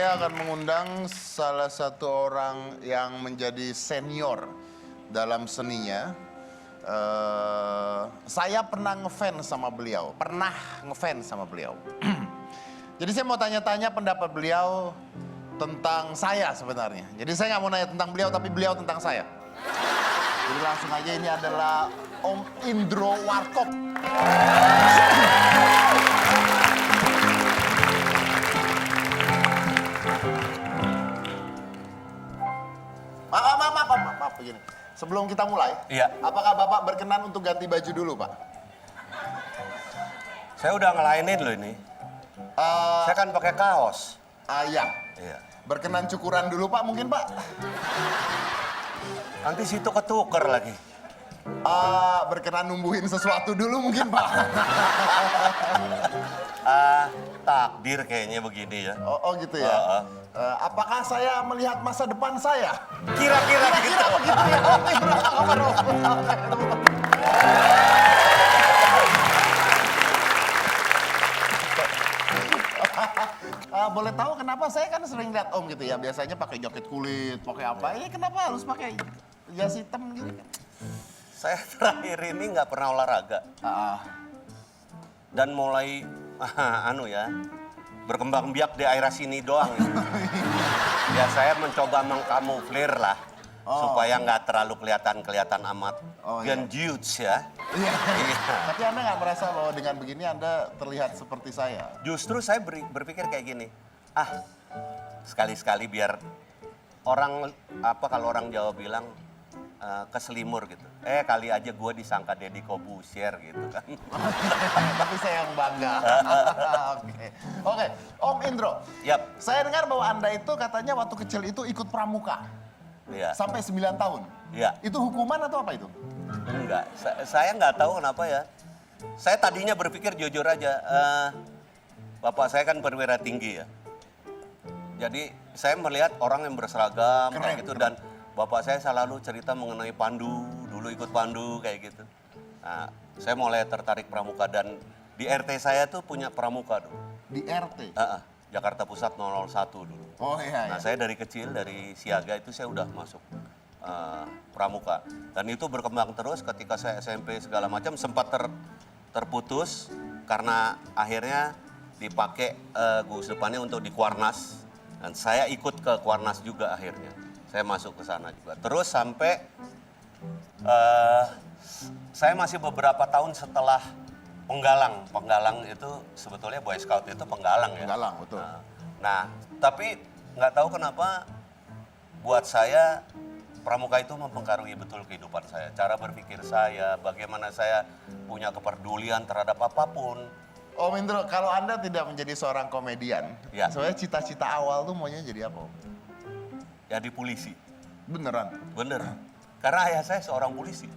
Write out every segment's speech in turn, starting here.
saya akan mengundang salah satu orang yang menjadi senior dalam seninya. Saya pernah ngefans sama beliau, Jadi saya mau tanya-tanya pendapat beliau tentang saya sebenarnya. Jadi saya nggak mau nanya tentang beliau, tapi beliau tentang saya. Jadi langsung aja, ini adalah Om Indro Warkop. Maaf, begini. Sebelum kita mulai, iya. Apakah Bapak berkenan untuk ganti baju dulu, Pak? Saya udah ngelainin loh ini. Saya kan pakai kaos. Iya. Iya. Berkenan cukuran dulu, Pak, mungkin, Pak? Nanti situ ketuker lagi. Berkenan numbuhin sesuatu dulu mungkin, Pak? Takdir kayaknya begini ya. Oh gitu ya? Apakah saya melihat masa depan saya? Kira-kira gitu. Begitu ya? Boleh tahu kenapa saya kan sering lihat Om gitu ya, biasanya pakai jaket kulit, pakai apa? Ini kenapa harus pakai jas hitam gitu? Saya terakhir ini nggak pernah olahraga. Dan mulai berkembang biak di daerah sini doang. Ya saya mencoba mengkamuflir lah. Supaya nggak terlalu kelihatan amat genjuts ya. Iya. Tapi Anda nggak merasa bahwa dengan begini Anda terlihat seperti saya? Justru saya berpikir kayak gini. Sekali-sekali biar orang, kalau orang Jawa bilang keselimur gitu. Kali aja gue disangka Deddy Kobusier gitu kan. Tapi saya yang bangga. Oke, Om Indro. Yap. Saya dengar bahwa Anda itu katanya waktu kecil itu ikut pramuka. Iya. Sampai 9 tahun. Iya. Itu hukuman atau apa itu? Enggak, saya nggak tahu kenapa ya. Saya tadinya berpikir jujur aja, bapak saya kan perwira tinggi ya. Jadi saya melihat orang yang berseragam kayak gitu, dan bapak saya selalu cerita mengenai pandu, dulu ikut pandu kayak gitu. Nah, saya mulai tertarik pramuka, dan di RT saya tuh punya pramuka dulu. Di RT? Jakarta Pusat 001 dulu. Oh iya. Nah, saya dari kecil, dari siaga itu saya udah masuk pramuka. Dan itu berkembang terus ketika saya SMP segala macam, sempat terputus karena akhirnya dipakai gugus depannya untuk di Kuarnas. Dan saya ikut ke Kuarnas juga akhirnya. Saya masuk ke sana juga. Terus sampai saya masih beberapa tahun setelah penggalang. Penggalang itu sebetulnya Boy Scout itu penggalang ya. Penggalang, betul. Nah, tapi nggak tahu kenapa buat saya pramuka itu mempengaruhi betul kehidupan saya. Cara berpikir saya, bagaimana saya punya kepedulian terhadap apapun. Om Indro, kalau Anda tidak menjadi seorang komedian, Ya. sebenarnya cita-cita awal tuh maunya jadi apa, Om? Jadi polisi. Beneran? Bener. Karena ayah saya seorang polisi.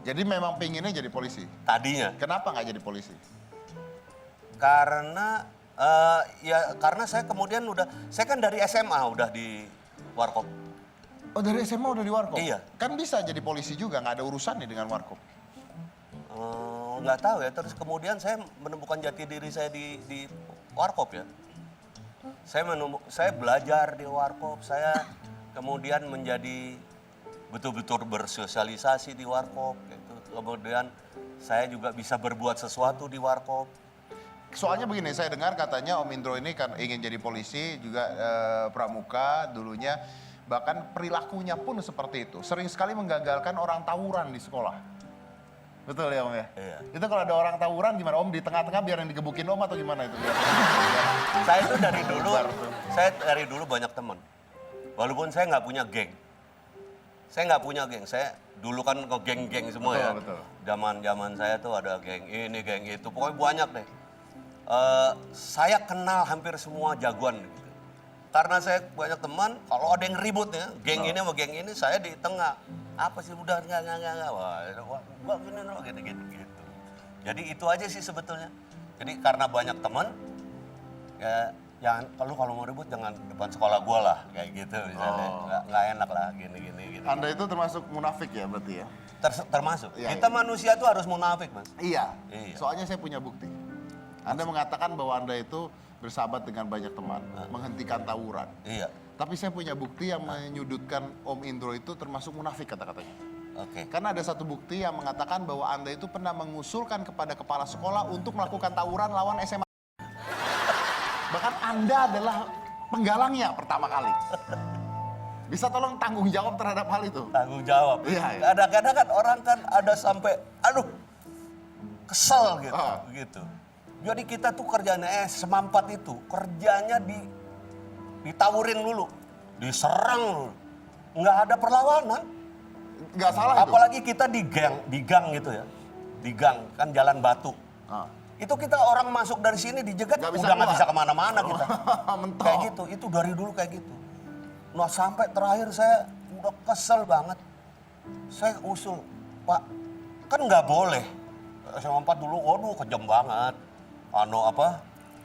Jadi memang pengennya jadi polisi? Tadinya. Kenapa nggak jadi polisi? Karena karena saya kemudian saya kan dari SMA udah di Warkop. Oh, dari SMA udah di Warkop? Iya. Kan bisa jadi polisi juga, nggak ada urusan nih dengan Warkop. Nggak tahu ya, terus kemudian saya menemukan jati diri saya di Warkop ya. Saya belajar di Warkop, saya kemudian menjadi betul-betul bersosialisasi di Warkop gitu. Kemudian saya juga bisa berbuat sesuatu di Warkop. Soalnya begini, saya dengar katanya Om Indro ini kan ingin jadi polisi, juga pramuka dulunya. Bahkan perilakunya pun seperti itu. Sering sekali menggagalkan orang tawuran di sekolah. Betul ya Om ya? Iya. Itu kalau ada orang tawuran gimana Om? Di tengah-tengah biar yang digebukin Om atau gimana itu? Saya itu dari dulu banyak teman. Walaupun saya nggak punya geng. Saya dulu kan ke geng-geng semua ya. Betul. Zaman saya tuh ada geng ini, geng itu. Pokoknya banyak deh. Saya kenal hampir semua jagoan gitu. Karena saya banyak teman, kalau ada yang ribut ya, geng ini sama geng ini, saya di tengah. Apa sih, udah enggak. Wah, gini gitu. Jadi itu aja sih sebetulnya. Jadi karena banyak teman, ya jangan, kalau mau ribut jangan depan sekolah gua lah, kayak gitu misalnya. Nggak enak lah, gini. Anda itu termasuk munafik ya berarti ya? Termasuk. Iya, Kita manusia tuh harus munafik, Mas. Iya. Iya. Soalnya saya punya bukti. Anda mengatakan bahwa Anda itu bersahabat dengan banyak teman, menghentikan tawuran. Iya. Tapi saya punya bukti yang menyudutkan Om Indro itu termasuk munafik kata-katanya. Oke. Karena ada satu bukti yang mengatakan bahwa Anda itu pernah mengusulkan kepada kepala sekolah untuk melakukan tawuran lawan SMA. Bahkan Anda adalah penggalangnya pertama kali. Bisa tolong tanggung jawab terhadap hal itu? Tanggung jawab. Iya, iya. Kadang-kadang kan orang kan ada sampai, aduh, kesel gitu. Gitu. Jadi kita tuh kerjanya, semampat itu, kerjanya ditawurin dulu, diserang dulu. Nggak ada perlawanan. Nggak salah itu. Apalagi kita di gang gitu ya. Di gang, kan jalan batu. Itu kita orang masuk dari sini dijegat, Nggak bisa udah nggak keluar. bisa kemana-mana kita. Mentok. Kayak gitu, itu dari dulu kayak gitu. Nah sampai terakhir saya udah kesel banget. Saya usul, Pak, kan nggak boleh. SMA 4 dulu, waduh kejam banget.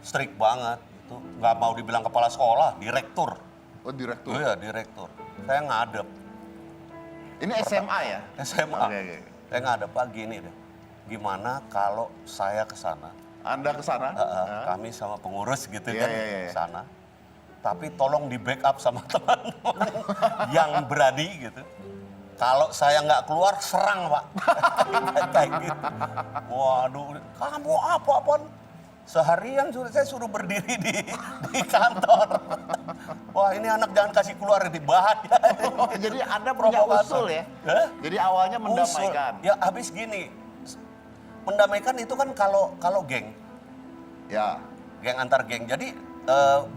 Strict banget. Itu nggak mau dibilang kepala sekolah, direktur. Oh, direktur. Iya, direktur. Saya ngadep. Ini SMA ya? SMA. Oke. Saya ngadep, Pak, gini deh. Gimana kalau saya ke sana? Anda ke sana? Kami sama pengurus gitu Iya, kan iya, iya. ke sana. Tapi tolong di backup sama teman-teman yang berani gitu. Kalau saya nggak keluar, serang Pak. Kayak gitu. Waduh, kamu apa-apaan? Seharian saya suruh berdiri di kantor. Wah ini anak jangan kasih keluar, ini bahaya. Oh, jadi Anda punya usul ya? Hah? Jadi awalnya Usul. mendamaikan. Ya habis gini, mendamaikan itu kan kalau geng. Ya. Geng antar geng. Jadi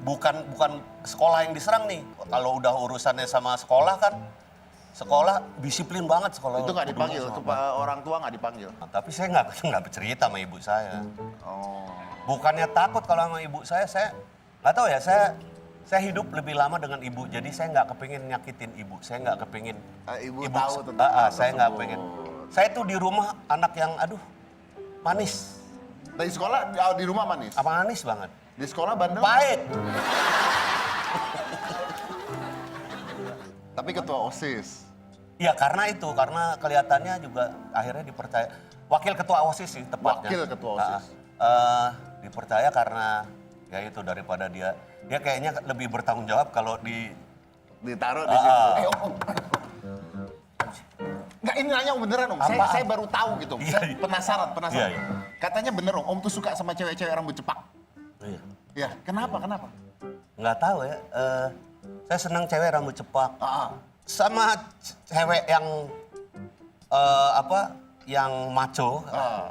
bukan sekolah yang diserang nih. Kalau udah urusannya sama sekolah kan, sekolah disiplin banget sekolah. Itu nggak dipanggil, Peduli orang tua nggak dipanggil. Nah, tapi saya nggak bercerita sama ibu saya. Oh. Bukannya takut kalau sama ibu saya nggak tahu ya. Saya hidup lebih lama dengan ibu, jadi saya nggak kepingin nyakitin ibu. Saya nggak kepingin Ibu tahu tentang hal saya nggak tersebut. pengen. Saya tuh di rumah anak yang manis, Di sekolah, di rumah manis. manis banget. Di sekolah bandel. Pahit. Tapi ketua OSIS. Ya karena kelihatannya juga akhirnya dipercaya. Wakil ketua OSIS sih tepatnya. Wakil ketua OSIS. Dipercaya karena ya itu daripada dia kayaknya lebih bertanggung jawab kalau Ditaruh di situ. Om. Nggak, ini nanya Om beneran Om. Apaan? Saya baru tahu gitu. Iya, Saya iya. penasaran. Iya, iya. Katanya bener Om tuh suka sama cewek-cewek rambut cepak. Iya. Ya, kenapa? Nggak tahu ya. Saya senang cewek rambut cepak. Ah. Sama cewek yang yang macho,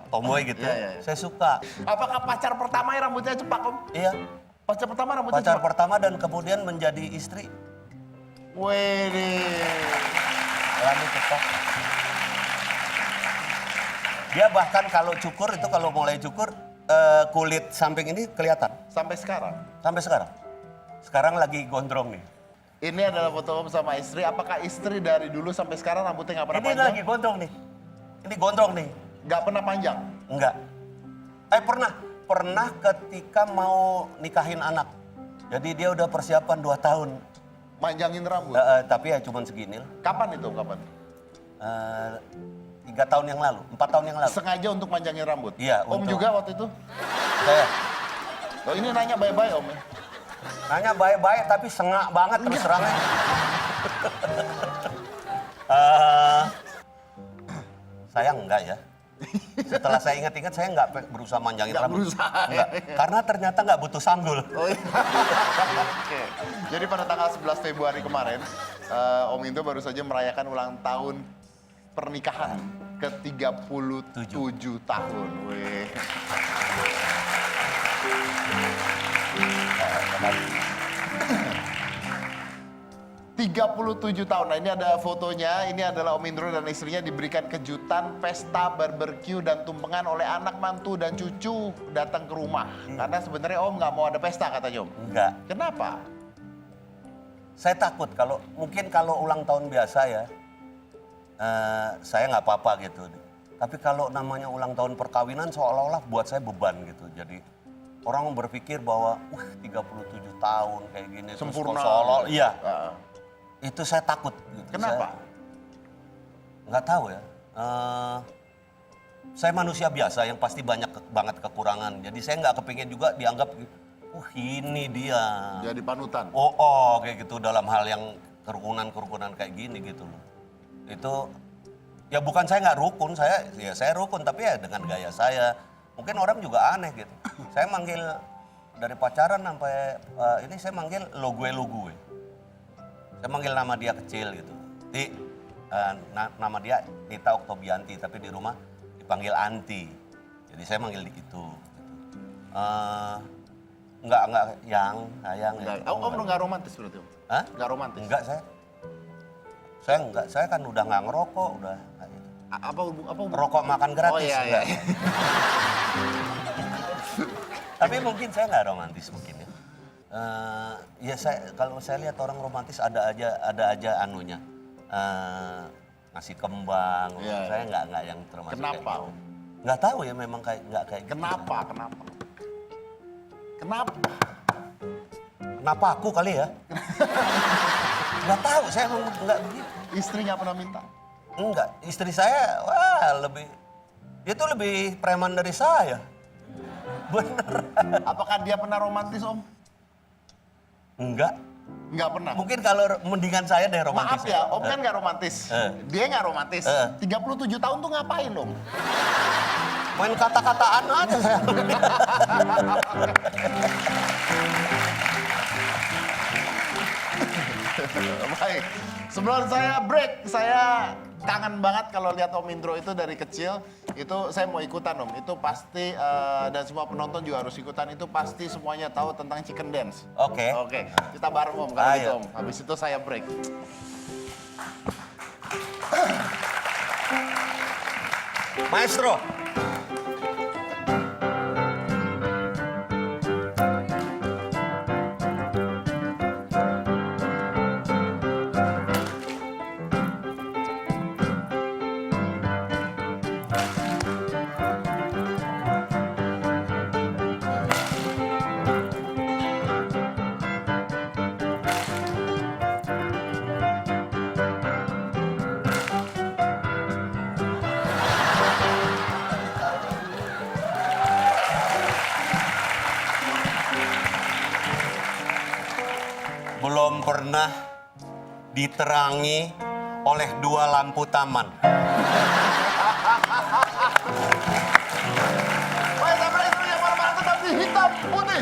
tomboy gitu. Iya, iya. Saya suka. Apakah pacar pertama yang rambutnya cepak Om? Iya. Pacar pertama rambutnya Pacar cepak? pertama dan kemudian menjadi istri. Wede. Rambut cepak. Dia bahkan kalau cukur itu kalau mulai cukur kulit samping ini kelihatan Sampai sekarang. sampai sekarang. Sekarang lagi gondrong nih. Ini adalah foto Om sama istri. Apakah istri dari dulu sampai sekarang rambutnya nggak pernah Ini panjang? lagi gondrong nih. Ini gondrong nih. Nggak pernah panjang? Enggak. Pernah ketika mau nikahin anak. Jadi dia udah persiapan 2 tahun. Manjangin rambut? Tapi ya cuman segini lah. Kapan itu? Kapan? 3 tahun yang lalu, 4 tahun yang lalu. Sengaja untuk manjangin rambut? Iya, Om untuk- juga waktu itu? Saya Oh, ini nanya bye-bye Om ya? nanya baik-baik tapi sengak banget terus terangnya. Saya enggak ya. Setelah saya ingat-ingat saya enggak berusaha manjangin Nggak rambut. berusaha, Enggak. ya. Karena ternyata enggak butuh sanggul. Oh iya. Oke. Jadi pada tanggal 11 Februari kemarin, Om Indo baru saja merayakan ulang tahun pernikahan ke-37 tahun. Wih. 37 tahun. Nah ini ada fotonya, ini adalah Om Indro dan istrinya diberikan kejutan pesta barbeque dan tumpengan oleh anak mantu dan cucu datang ke rumah. Karena sebenarnya Om nggak mau ada pesta katanya Om. Enggak. Kenapa? Saya takut mungkin kalau ulang tahun biasa ya, saya nggak apa-apa gitu. Tapi kalau namanya ulang tahun perkawinan seolah-olah buat saya beban gitu. Jadi orang berpikir bahwa 37 tahun kayak gini. terus Sempurna. seolah iya. Ah. Itu saya takut. Gitu. Kenapa? Nggak tahu ya. saya manusia biasa yang pasti banyak banget kekurangan. Jadi saya nggak kepingin juga dianggap, ini dia. Jadi panutan. Oh, kayak gitu dalam hal yang kerukunan kayak gini gitu loh. Itu ya bukan saya nggak rukun, saya rukun tapi ya dengan gaya saya. Mungkin orang juga aneh gitu. Saya manggil dari pacaran sampai ini saya manggil lo gue. Saya manggil nama dia kecil gitu. Nama dia Tita Oktobianti tapi di rumah dipanggil Anti. Jadi saya manggil itu. Gitu. Enggak yang sayang. Om nggak romantis berarti Om? Hah? Nggak romantis? Enggak saya enggak, saya kan udah nggak ngerokok, udah kayak gitu. Apa Rokok makan gratis. Oh iya. enggak. Tapi mungkin saya nggak romantis mungkin ya. Ya kalau saya lihat orang romantis ada aja anunya. Ngasih kembang. Iya, Saya nggak yang termasuk Kenapa, kayak gitu. Om? Nggak tahu ya memang nggak kayak gitu. Kenapa? Kenapa aku kali ya? Nggak tahu, saya nggak begitu. Istri nggak pernah minta? Enggak, istri saya dia tuh lebih preman dari saya. Bener. Apakah dia pernah romantis Om? Enggak. Nggak pernah. Mungkin kalau mendingan saya deh romantis. Maaf ya, Om kan nggak romantis. Dia nggak romantis. 37 tahun tuh ngapain Om? Main kata-kataan aja saya. Baik, sebelum saya break, saya kangen banget kalau lihat Om Indro itu dari kecil. Itu saya mau ikutan Om, itu pasti dan semua penonton juga harus ikutan. Itu pasti semuanya tahu tentang chicken dance. Oke. Oke, kita bareng Om kalau Ayo. gitu Om. Habis itu saya break. Maestro. Belum pernah diterangi oleh dua lampu taman. Baik, sampai itu yang mana-mana tetap di hitam putih.